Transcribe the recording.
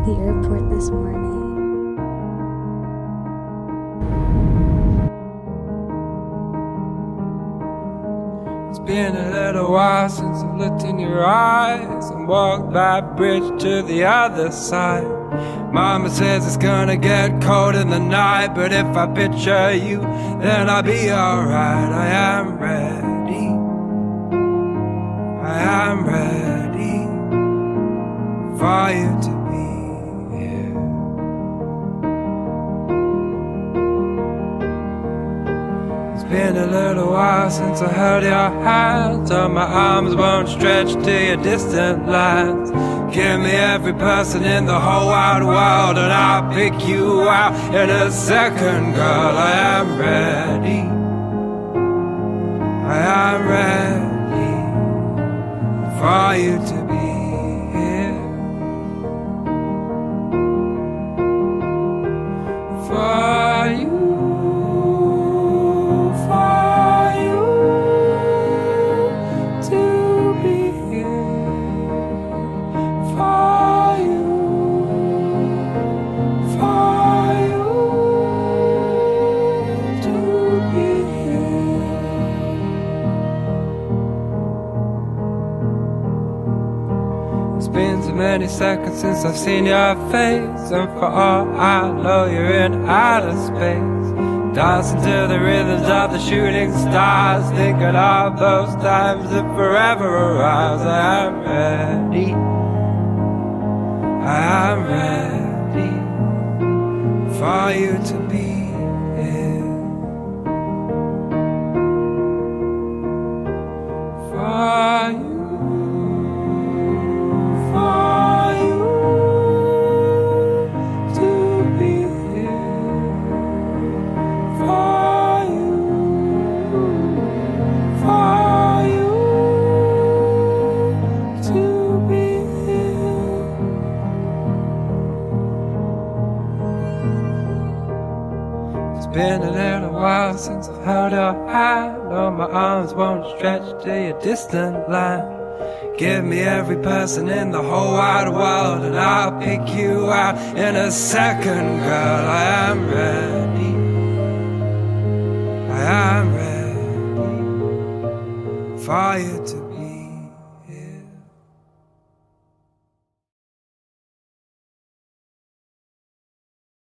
the airport this morning. It's been a little while since I've looked in your eyes and walked that bridge to the other side. Mama says it's gonna get cold in the night, but if I picture you, then I'll be alright. I am ready. I am ready for you to be here. It's been a little while since I held your hand, so my arms won't stretch to your distant lands. Give me every person in the whole wide world, and I'll pick you out in a second, girl. I am ready. I am ready for you to be here. For you. It's been so many seconds since I've seen your face, and for all I know you're in outer space, dancing to the rhythms of the shooting stars, thinking of those times that forever arrives. I am ready. I am ready for you to be here. For you. It's been a little while since I've held your hand, oh, my arms won't stretch to your distant land. Give me every person in the whole wide world, and I'll pick you out in a second, girl. I am